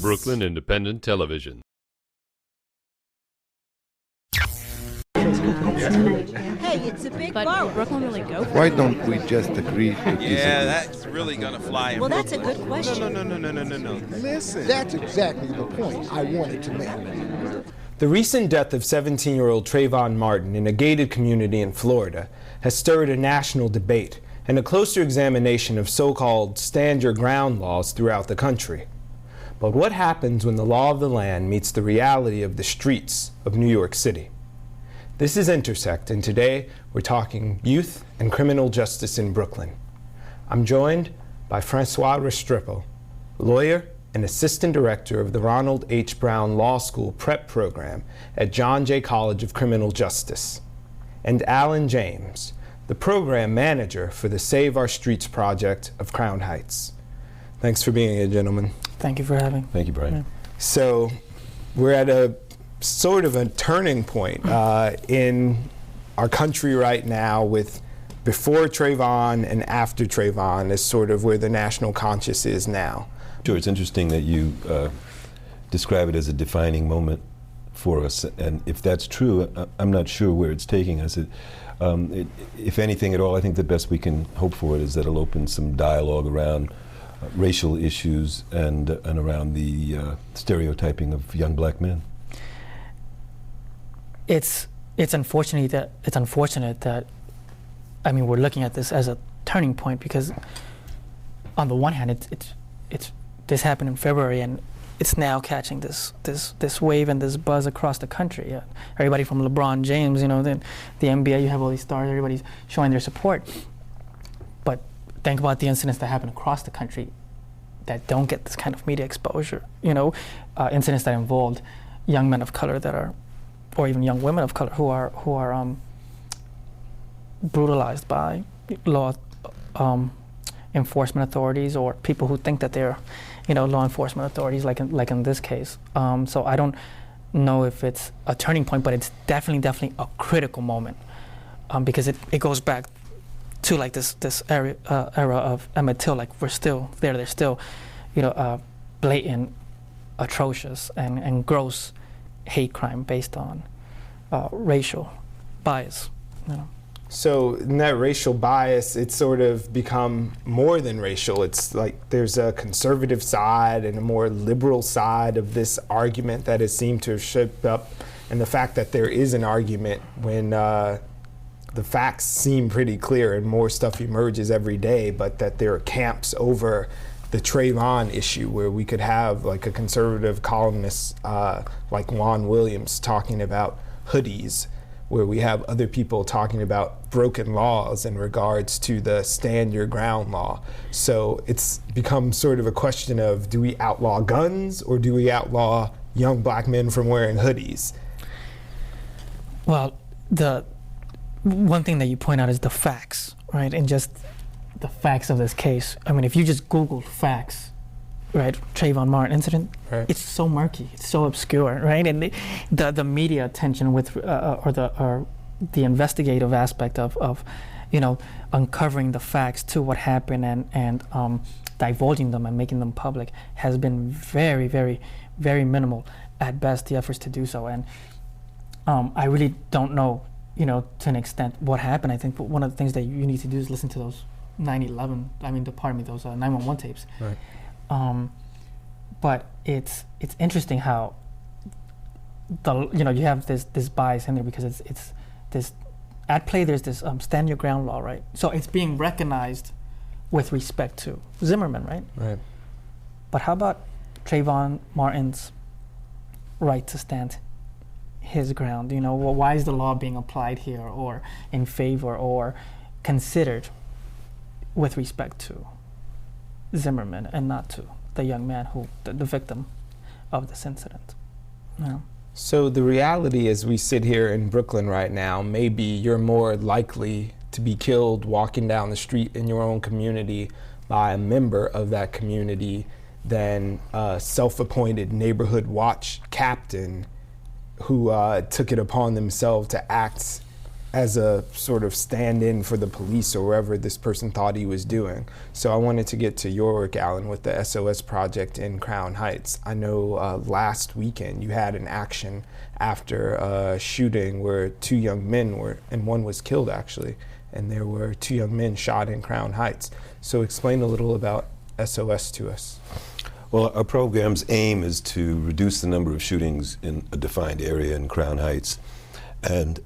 Brooklyn Independent Television. Hey, it's a big But vote. will Brooklyn really go for Why it? don't we just agree to disagree? Yeah, that's really gonna fly in Well, that's a Brooklyn. good question. No. Listen. That's exactly the point I wanted to make. The recent death of 17-year-old Trayvon Martin in a gated community in Florida has stirred a national debate and a closer examination of so-called stand-your-ground laws throughout the country. But what happens when the law of the land meets the reality of the streets of New York City? This is Intersect, and today we're talking youth and criminal justice in Brooklyn. I'm joined by Francois Restrepo, lawyer and assistant director of the Ronald H. Brown Law School Prep Program at John Jay College of Criminal Justice, and Alan James, the program manager for the Save Our Streets project of Crown Heights. Thanks for being here, gentlemen. Thank you for having me. Thank you, Brian. Yeah. So we're at a sort of a turning point in our country right now, with before Trayvon and after Trayvon is sort of where the national conscious is now. Sure, it's interesting that you describe it as a defining moment for us, and if that's true, I'm not sure where it's taking us. If anything at all, I think the best we can hope for it is that it'll open some dialogue around racial issues and around the stereotyping of young black men. It's unfortunate that I mean, we're looking at this as a turning point, because on the one hand it's this happened in February and it's now catching this wave and this buzz across the country. Yeah. Everybody from LeBron James, you know, the NBA, you have all these stars, everybody's showing their support. But think about the incidents that happen across the country that don't get this kind of media exposure. You know, incidents that involved young men of color that are, or even young women of color who are brutalized by law enforcement authorities, or people who think that they're, you know, law enforcement authorities, like in this case. So I don't know if it's a turning point, but it's definitely a critical moment, because it goes back to like this era of Emmett Till. Like, we're still there. There's still, you know, blatant, atrocious and gross hate crime based on racial bias, you know. So in that racial bias, it's sort of become more than racial. It's like there's a conservative side and a more liberal side of this argument that has seemed to have shaped up. And the fact that there is an argument when the facts seem pretty clear and more stuff emerges every day, but that there are camps over the Trayvon issue, where we could have like a conservative columnist like Juan Williams talking about hoodies, where we have other people talking about broken laws in regards to the stand your ground law. So it's become sort of a question of, do we outlaw guns or do we outlaw young black men from wearing hoodies? Well, the one thing that you point out is the facts, right? And just the facts of this case. I mean, if you just Google facts, right, Trayvon Martin incident, right, it's so murky, it's so obscure, right? And the media attention with or the investigative aspect of you know, uncovering the facts to what happened and divulging them and making them public has been very, very, very minimal at best, the efforts to do so. And I really don't know, you know, to an extent what happened. I think one of the things that you need to do is listen to those 9/11, those 911 tapes. Right. But it's interesting how you have this bias in there, because it's this at play. There's this stand your ground law, right? So it's being recognized with respect to Zimmerman, right? Right. But how about Trayvon Martin's right to stand his ground? You know, well, why is the law being applied here, or in favor, or considered with respect to Zimmerman and not to the young man the victim of this incident? Yeah. So the reality as we sit here in Brooklyn right now, maybe you're more likely to be killed walking down the street in your own community by a member of that community than a self-appointed neighborhood watch captain who took it upon themselves to act as a sort of stand-in for the police or wherever this person thought he was doing. So I wanted to get to your work, Alan, with the SOS project in Crown Heights. I know last weekend you had an action after a shooting where 2 young men were, and one was killed actually, and there were 2 young men shot in Crown Heights. So explain a little about SOS to us. Well, our program's aim is to reduce the number of shootings in a defined area in Crown Heights. And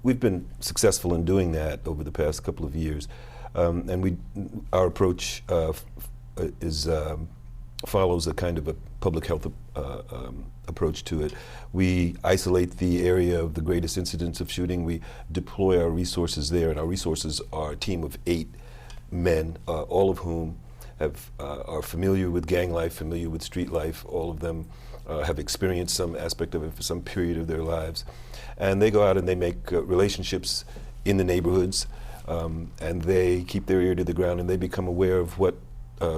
we've been successful in doing that over the past couple of years. And our approach follows a kind of a public health approach to it. We isolate the area of the greatest incidence of shooting. We deploy our resources there, and our resources are a team of 8 men, all of whom are familiar with gang life, familiar with street life. All of them have experienced some aspect of it for some period of their lives. And they go out and they make relationships in the neighborhoods, and they keep their ear to the ground, and they become aware of what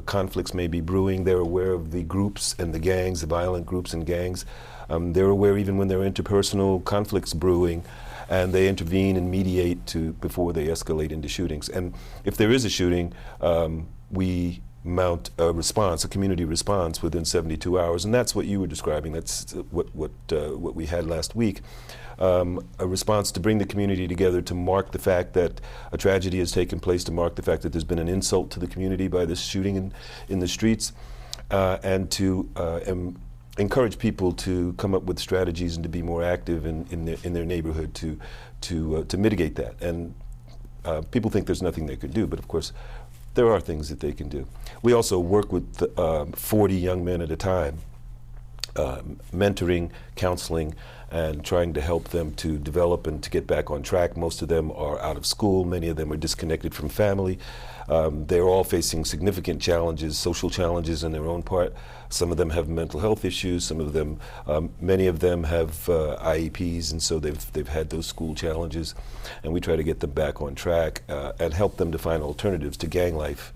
conflicts may be brewing. They're aware of the groups and the gangs, the violent groups and gangs. They're aware even when there are interpersonal conflicts brewing, and they intervene and mediate before they escalate into shootings. And if there is a shooting, we mount a response, a community response within 72 hours, and that's what you were describing. That's what we had last week. A response to bring the community together, to mark the fact that a tragedy has taken place, to mark the fact that there's been an insult to the community by this shooting in the streets, and to encourage people to come up with strategies and to be more active in their neighborhood to mitigate that. And people think there's nothing they could do, but of course there are things that they can do. We also work with 40 young men at a time, mentoring, counseling, and trying to help them to develop and to get back on track. Most of them are out of school. Many of them are disconnected from family. They're all facing significant challenges, social challenges in their own part. Some of them have mental health issues. Some of them, many of them have IEPs, and so they've had those school challenges. And we try to get them back on track and help them to find alternatives to gang life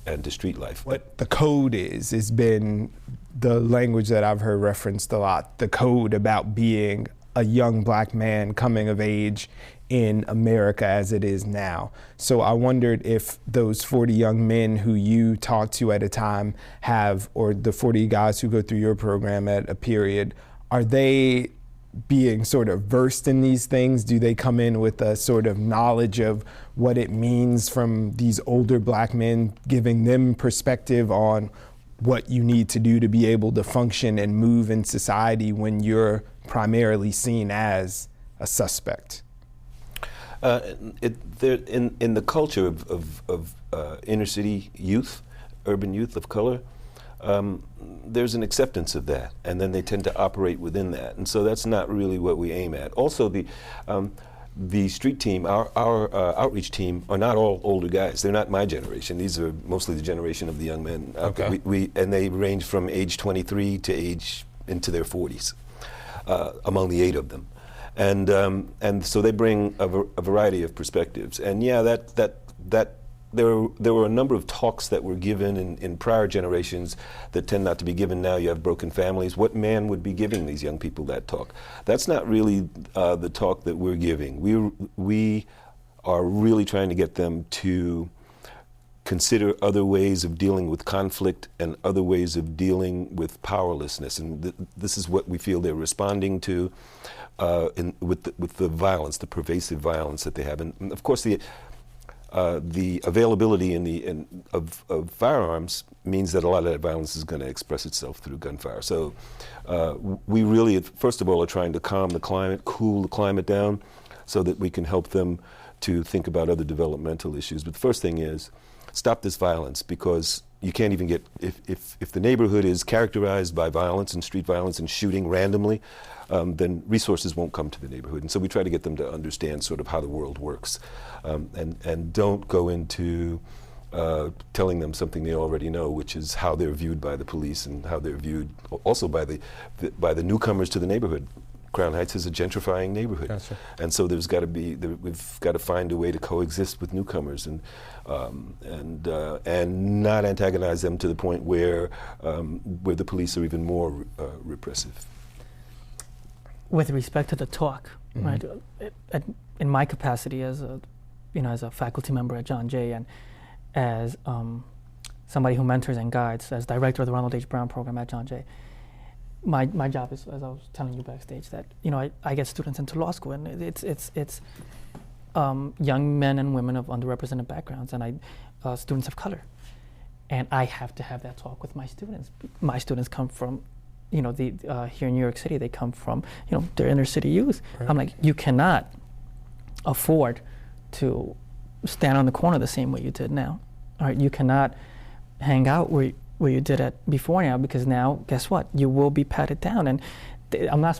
and to street life. What the code has been the language that I've heard referenced a lot, the code about being a young black man coming of age in America as it is now. So I wondered if those 40 young men who you talk to at a time have, or the 40 guys who go through your program at a period, are they being sort of versed in these things? Do they come in with a sort of knowledge of what it means from these older black men, giving them perspective on what you need to do to be able to function and move in society when you're primarily seen as a suspect? In the culture of inner city youth, urban youth of color, there's an acceptance of that, and then they tend to operate within that, and so that's not really what we aim at. Also, the street team, our outreach team, are not all older guys. They're not my generation. These are mostly the generation of the young men. Okay. And they range from age 23 to age into their 40s, among the 8 of them. And so they bring a variety of perspectives. And yeah, there were a number of talks that were given in prior generations that tend not to be given now. You have broken families. What man would be giving these young people that talk? That's not really the talk that we're giving. We are really trying to get them to consider other ways of dealing with conflict and other ways of dealing with powerlessness. And this is what we feel they're responding to with the violence, the pervasive violence that they have. And of course, the availability of firearms means that a lot of that violence is going to express itself through gunfire. So we really, first of all, are trying to calm the climate, cool the climate down, so that we can help them to think about other developmental issues. But the first thing is, stop this violence, because you can't even get, if the neighborhood is characterized by violence and street violence and shooting randomly, then resources won't come to the neighborhood. And so we try to get them to understand sort of how the world works, and don't go into telling them something they already know, which is how they're viewed by the police and how they're viewed also by the newcomers to the neighborhood. Crown Heights is a gentrifying neighborhood. Gotcha. And so we've got to find a way to coexist with newcomers and not antagonize them to the point where the police are even more repressive. With respect to the talk, right? In my capacity as a faculty member at John Jay and as somebody who mentors and guides, as director of the Ronald H. Brown program at John Jay, my job is, as I was telling you backstage, that I get students into law school, and it's young men and women of underrepresented backgrounds, and students of color, and I have to have that talk with my students. My students come from, here in New York City, they come from, they're inner city youth. Right. I'm like, you cannot afford to stand on the corner the same way you did now. All right, you cannot hang out where you did it before now, because now, guess what? You will be patted down. And I'm not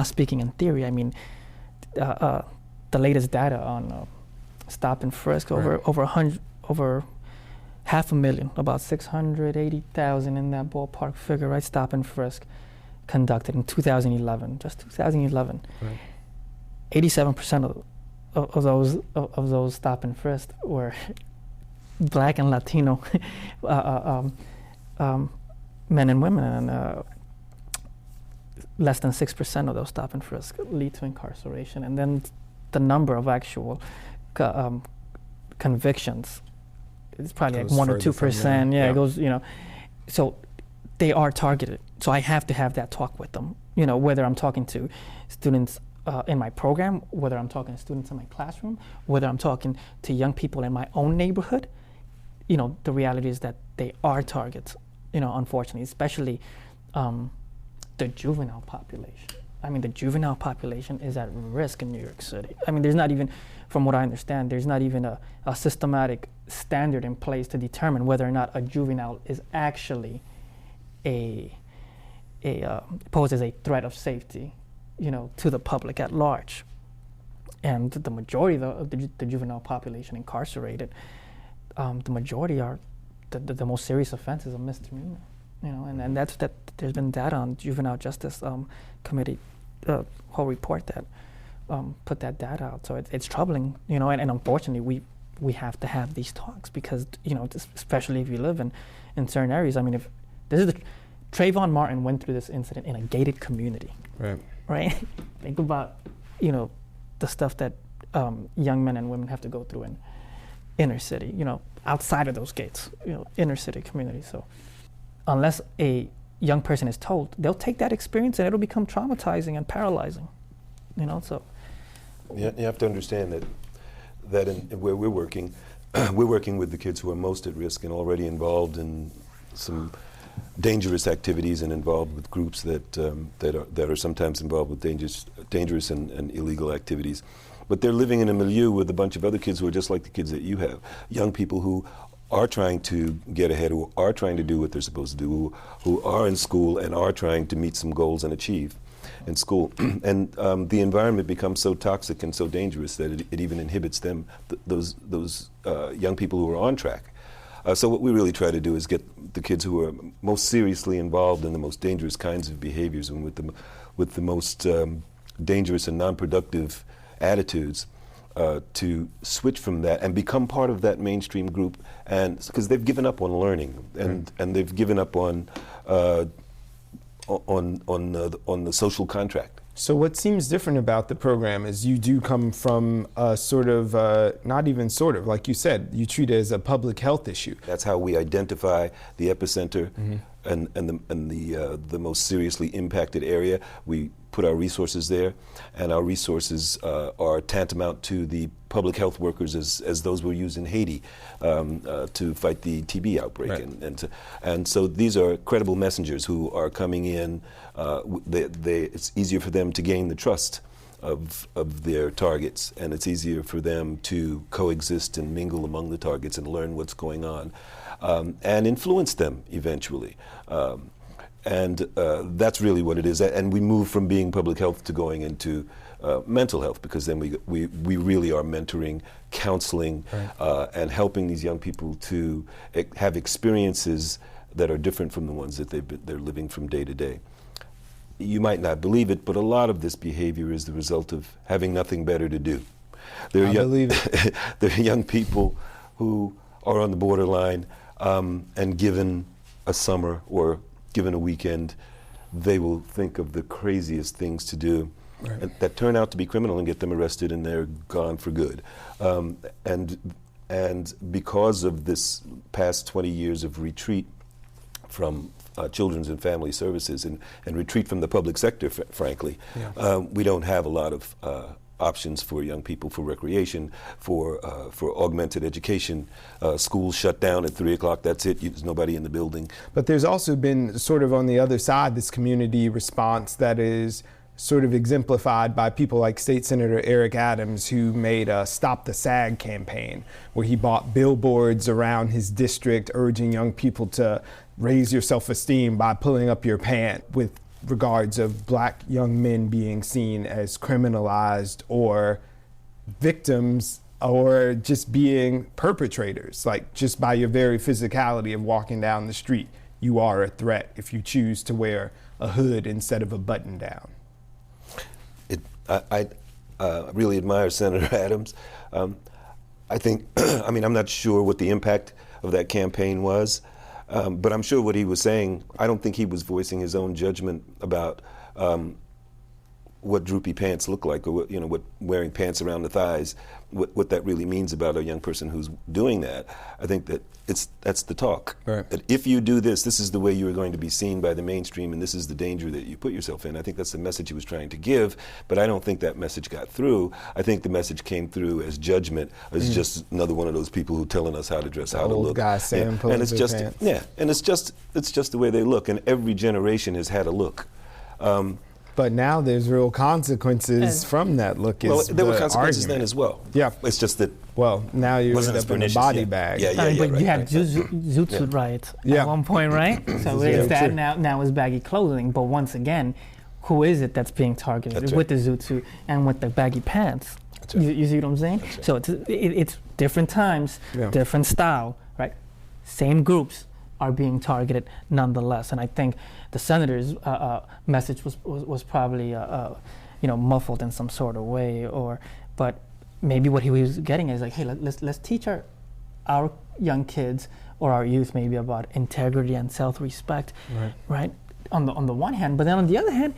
speaking in theory. I mean, the latest data on Stop-and-frisk, right. over 500,000, about 680,000 in that ballpark figure, right? Stop-and-frisk conducted in 2011, just 2011. Right. 87% of those stop-and-frisk were Black and Latino men and women, and less than 6% of those stop-and-frisk lead to incarceration. And then the number of actual convictions, it's probably like 1 or 2%. Yeah, it goes, so they are targeted. So I have to have that talk with them, whether I'm talking to students in my program, whether I'm talking to students in my classroom, whether I'm talking to young people in my own neighborhood. The reality is that they are targets, unfortunately, especially the juvenile population. I mean, the juvenile population is at risk in New York City. I mean, there's not even, from what I understand, there's not even a systematic standard in place to determine whether or not a juvenile is actually poses a threat of safety, to the public at large. And the majority of the juvenile population incarcerated, the majority are the most serious offenses of misdemeanor, and that's that. There's been data on Juvenile Justice Committee whole report that put that data out. So it's troubling, and unfortunately we have to have these talks because especially if you live in certain areas. I mean, if this is Trayvon Martin went through this incident in a gated community, right? Think about the stuff that young men and women have to go through in inner city, outside of those gates, inner city community. So unless a young person is told, they'll take that experience and it'll become traumatizing and paralyzing, so. You have to understand that in where we're working with the kids who are most at risk and already involved in some dangerous activities and involved with groups that are sometimes involved with dangerous and illegal activities. But they're living in a milieu with a bunch of other kids who are just like the kids that you have. Young people who are trying to get ahead, who are trying to do what they're supposed to do, who are in school and are trying to meet some goals and achieve in school. And the environment becomes so toxic and so dangerous that it even inhibits them, those young people who are on track. So what we really try to do is get the kids who are most seriously involved in the most dangerous kinds of behaviors and with the most dangerous and non-productive attitudes to switch from that and become part of that mainstream group, and because they've given up on learning and they've given up on the social contract. So what seems different about the program is you do come from a sort of, not even sort of, like you said, you treat it as a public health issue. That's how we identify the epicenter and the most seriously impacted area. We put our resources there, and our resources are tantamount to the public health workers as those were used in Haiti to fight the TB outbreak. Right. And so these are credible messengers who are coming in. It's easier for them to gain the trust of their targets, and it's easier for them to coexist and mingle among the targets and learn what's going on and influence them eventually. And that's really what it is. And we move from being public health to going into mental health, because then we really are mentoring, counseling, and helping these young people to have experiences that are different from the ones that they're living from day to day. You might not believe it, but a lot of this behavior is the result of having nothing better to do. I believe it. There are young people who are on the borderline, and given a summer or given a weekend, they will think of the craziest things to do. that turn out to be criminal and get them arrested, and they're gone for good. And because of this past 20 years of retreat from children's and family services and retreat from the public sector, frankly, we don't have a lot of options for young people for recreation, for augmented education. Schools shut down at 3 o'clock, that's it, there's nobody in the building. But there's also been sort of on the other side this community response that is sort of exemplified by people like State Senator Eric Adams, who made a Stop the SAG campaign, where he bought billboards around his district urging young people to raise your self-esteem by pulling up your pant, with regards of black young men being seen as criminalized or victims or just being perpetrators. Like, just by your very physicality of walking down the street, you are a threat if you choose to wear a hood instead of a button down. I really admire Senator Adams. I think, I mean, I'm not sure what the impact of that campaign was, but I'm sure what he was saying, I don't think he was voicing his own judgment about what droopy pants look like, or what wearing pants around the thighs, what that really means about a young person who's doing that. I think that that's the talk. Right. That if you do this is the way you are going to be seen by the mainstream, and this is the danger that you put yourself in. I think that's the message he was trying to give, but I don't think that message got through. I think the message came through as judgment, as just another one of those people who telling us how to dress, how to look. Old guy saying and it's just pants. and it's just the way they look, and every generation has had a look. But now there's real consequences from that look. Well, there were consequences argument then as well. Yeah. It's just that. Well, now you wasn't end as up in a pernicious, body bag. But you had zoot suit riots at one point, right? So there's that. Now it's baggy clothing. But once again, who is it that's being targeted with the zoot suit and with the baggy pants? That's right. You see what I'm saying? Right. So it's different times, different style, right? Same groups are being targeted nonetheless. And I think the senator's message was probably muffled in some sort of way, but maybe what he was getting is like, hey, let's teach our young kids or our youth maybe about integrity and self-respect, right? On the one hand, but then on the other hand,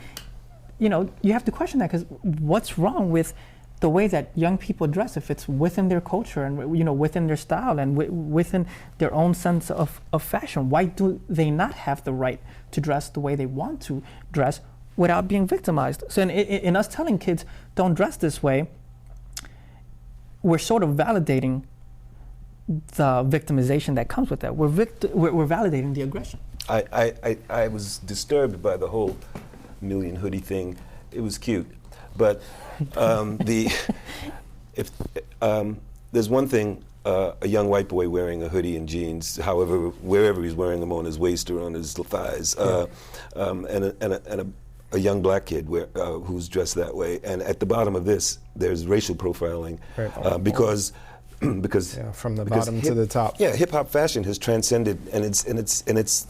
you have to question that, because what's wrong with the way that young people dress if it's within their culture and within their style and within their own sense of fashion? Why do they not have the right to dress the way they want to dress without being victimized? So in us telling kids don't dress this way, we're sort of validating the victimization that comes with that. We're validating the aggression. I was disturbed by the whole million hoodie thing. It was cute, but there's one thing, a young white boy wearing a hoodie and jeans, wherever he's wearing them, on his waist or on his thighs, and a young black kid who's dressed that way. And at the bottom of this, there's racial profiling, because from the bottom to the top. Yeah, hip hop fashion has transcended, and it's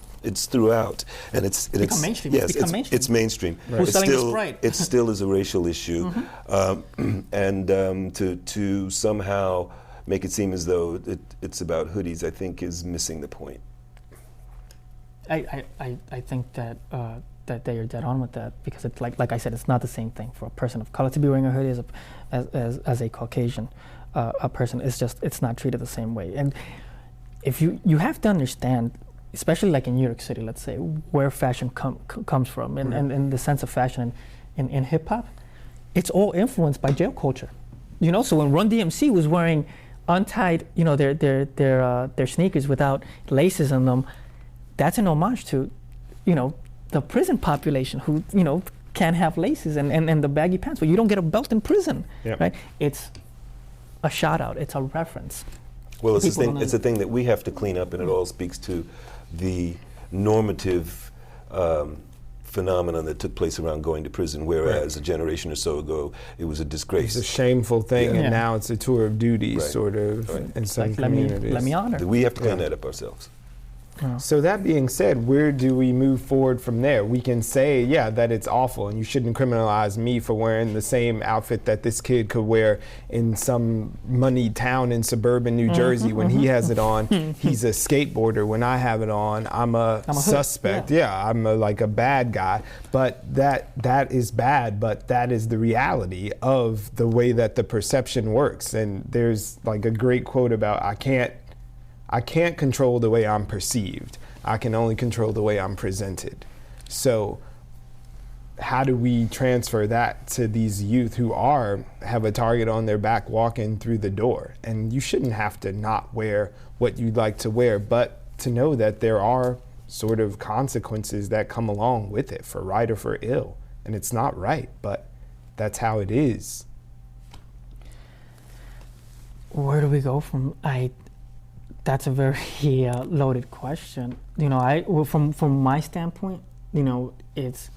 throughout, and it's mainstream. Yes, it's mainstream. It's mainstream. Who's selling the Sprite? It still is a racial issue, and to somehow make it seem as though it's about hoodies, I think, is missing the point. I think that they are dead on with that, because it's like I said, it's not the same thing for a person of color to be wearing a hoodie as a Caucasian a person. It's not treated the same way. And if you have to understand, especially like in New York City, let's say, where fashion comes from, and the sense of fashion in hip hop, it's all influenced by jail culture. So when Run DMC was wearing untied, their sneakers without laces in them, that's an homage to, the prison population who, can't have laces and the baggy pants. Well, you don't get a belt in prison, right? It's a shout out. It's a reference. Well, it's a thing that we have to clean up, and it all speaks to the normative phenomenon that took place around going to prison, whereas a generation or so ago, it was a disgrace. It's a shameful thing, and now it's a tour of duty, sort of, in some communities. Let me honor. We have to clean that up ourselves. So that being said, where do we move forward from there? We can say, yeah, that it's awful and you shouldn't criminalize me for wearing the same outfit that this kid could wear in some moneyed town in suburban New Jersey when he has it on. He's a skateboarder. When I have it on, I'm a suspect. Yeah, I'm like a bad guy. But that is bad, but that is the reality of the way that the perception works. And there's like a great quote about, I can't control the way I'm perceived. I can only control the way I'm presented. So how do we transfer that to these youth who have a target on their back walking through the door? And you shouldn't have to not wear what you'd like to wear, but to know that there are sort of consequences that come along with it, for right or for ill. And it's not right, but that's how it is. Where do we go from? That's a very loaded question. From my standpoint, it's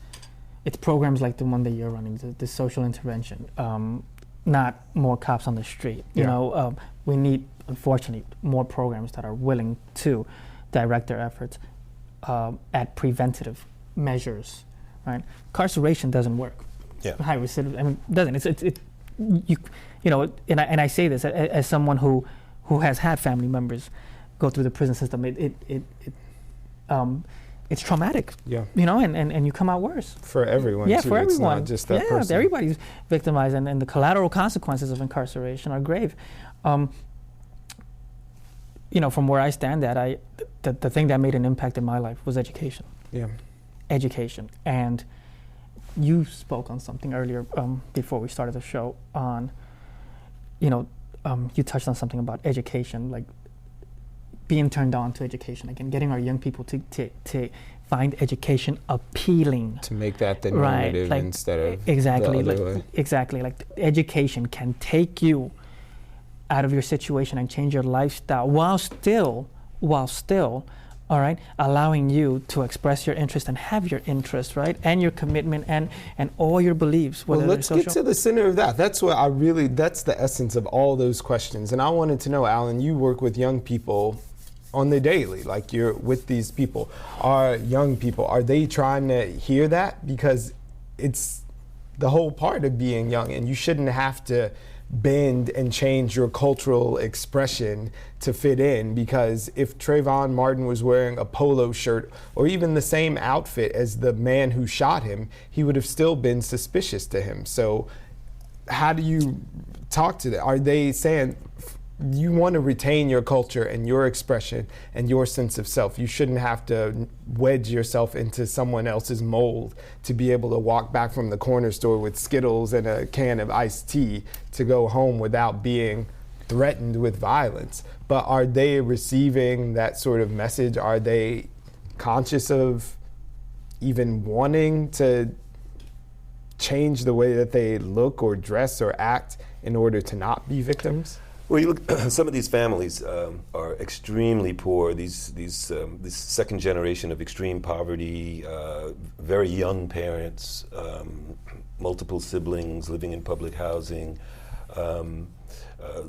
programs like the one that you're running, the social intervention, not more cops on the street. We need, unfortunately, more programs that are willing to direct their efforts at preventative measures. Right? Incarceration doesn't work. Yeah. High recidivism, doesn't. And I say this as someone who has had family members go through the prison system. It's traumatic. Yeah. And you come out worse. For everyone. Yeah, too. for everyone. It's not just that person. Everybody's victimized, and the collateral consequences of incarceration are grave. From where I stand the thing that made an impact in my life was education. Yeah. Education. And you spoke on something earlier before we started the show on, you touched on something about education, like being turned on to education again, getting our young people to find education appealing. To make that the normative instead of exactly, the other way. Exactly, like education can take you out of your situation and change your lifestyle while still, all right, allowing you to express your interest and have your interest, right, and your commitment and all your beliefs. Well, let's get to the center of that. That's what that's the essence of all those questions. And I wanted to know, Alan, you work with young people on the daily, like you're with these people. Are young people, are they trying to hear that? Because it's the whole part of being young, and you shouldn't have to bend and change your cultural expression to fit in, because if Trayvon Martin was wearing a polo shirt or even the same outfit as the man who shot him, he would have still been suspicious to him. So how do you talk to them? Are they saying you want to retain your culture and your expression and your sense of self? You shouldn't have to wedge yourself into someone else's mold to be able to walk back from the corner store with Skittles and a can of iced tea to go home without being threatened with violence. But are they receiving that sort of message? Are they conscious of even wanting to change the way that they look or dress or act in order to not be victims? Well, you look, some of these families are extremely poor. This second generation of extreme poverty, very young parents, multiple siblings living in public housing,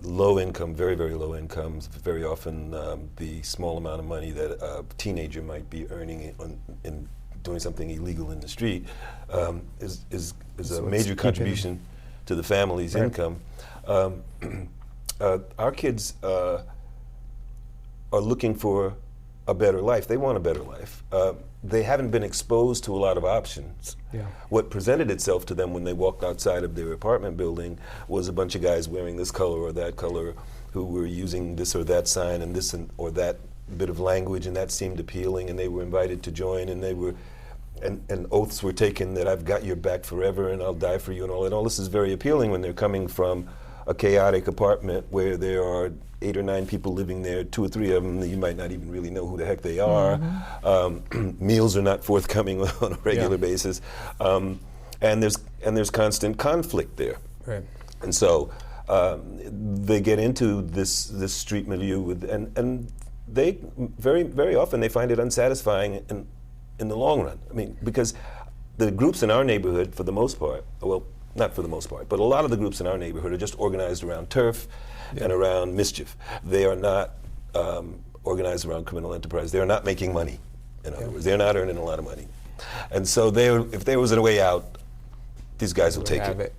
low income, very, very low incomes. Very often, the small amount of money that a teenager might be earning in doing something illegal in the street is a major contribution to the family's income. Our kids are looking for a better life. They want a better life. They haven't been exposed to a lot of options. Yeah. What presented itself to them when they walked outside of their apartment building was a bunch of guys wearing this color or that color who were using this or that sign and this or that bit of language, and that seemed appealing, and they were invited to join, and they were and oaths were taken that I've got your back forever and I'll die for you and all. And all this is very appealing when they're coming from a chaotic apartment where there are 8 or 9 people living there, 2 or 3 of them that you might not even really know who the heck they are. Mm-hmm. Meals are not forthcoming on a regular basis, and there's constant conflict there. Right. And so they get into this street milieu and they very often they find it unsatisfying in the long run. I mean, because the groups in our neighborhood, for the most part, well, not for the most part, but a lot of the groups in our neighborhood are just organized around turf and around mischief. They are not organized around criminal enterprise. They're not making money. In other words, they're not earning a lot of money. And so if there was a way out, these guys will take it.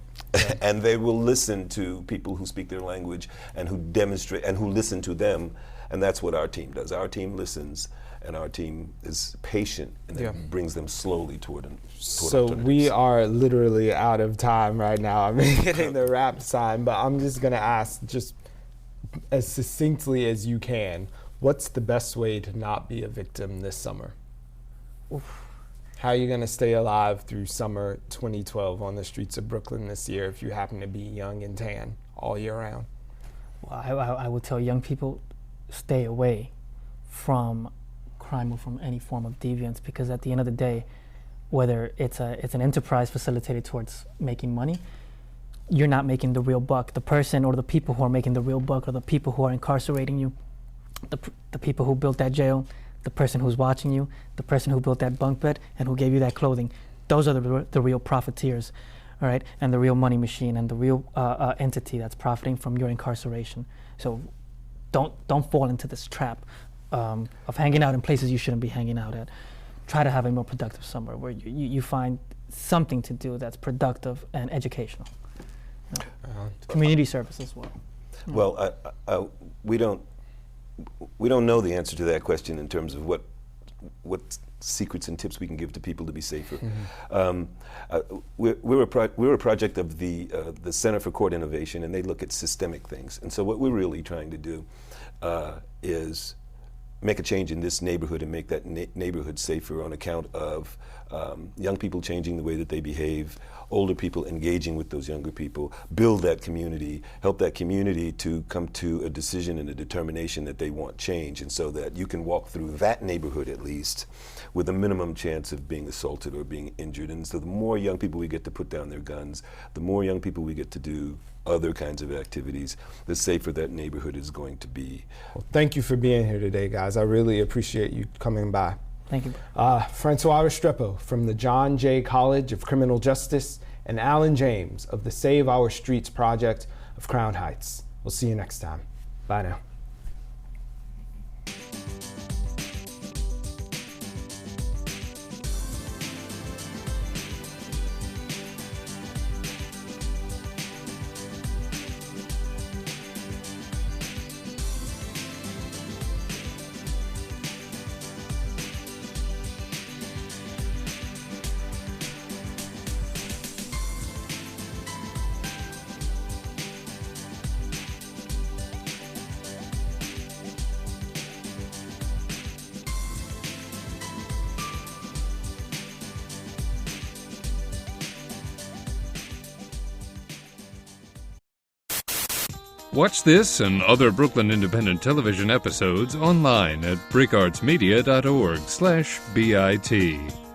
And they will listen to people who speak their language and who demonstrate and who listen to them. And that's what our team does. Our team listens, and our team is patient, and it brings them slowly toward So we are literally out of time right now. I'm hitting the wrap sign, but I'm just going to ask, just as succinctly as you can, what's the best way to not be a victim this summer? Oof. How are you going to stay alive through summer 2012 on the streets of Brooklyn this year if you happen to be young and tan all year round? Well, I would tell young people, stay away from crime or from any form of deviance, because at the end of the day, whether it's an enterprise facilitated towards making money, you're not making the real buck. The person or the people who are making the real buck are the people who are incarcerating you, the people who built that jail, the person who's watching you, the person who built that bunk bed and who gave you that clothing. Those are the real profiteers, all right? And the real money machine and the real entity that's profiting from your incarceration. So don't fall into this trap of hanging out in places you shouldn't be hanging out at. Try to have a more productive summer where you find something to do that's productive and educational. Community service as well. Well, we don't know the answer to that question in terms of what secrets and tips we can give to people to be safer. We're a project of the Center for Court Innovation, and they look at systemic things. And so what we're really trying to do is make a change in this neighborhood and make that neighborhood safer on account of young people changing the way that they behave, older people engaging with those younger people, build that community, help that community to come to a decision and a determination that they want change, and so that you can walk through that neighborhood at least with a minimum chance of being assaulted or being injured. And so the more young people we get to put down their guns, the more young people we get to do other kinds of activities, the safer that neighborhood is going to be. Well, thank you for being here today, guys. I really appreciate you coming by. Thank you. Francois Restrepo from the John Jay College of Criminal Justice, and Alan James of the Save Our Streets Project of Crown Heights. We'll see you next time. Bye now. Watch this and other Brooklyn Independent Television episodes online at bricartsmedia.org/BIT.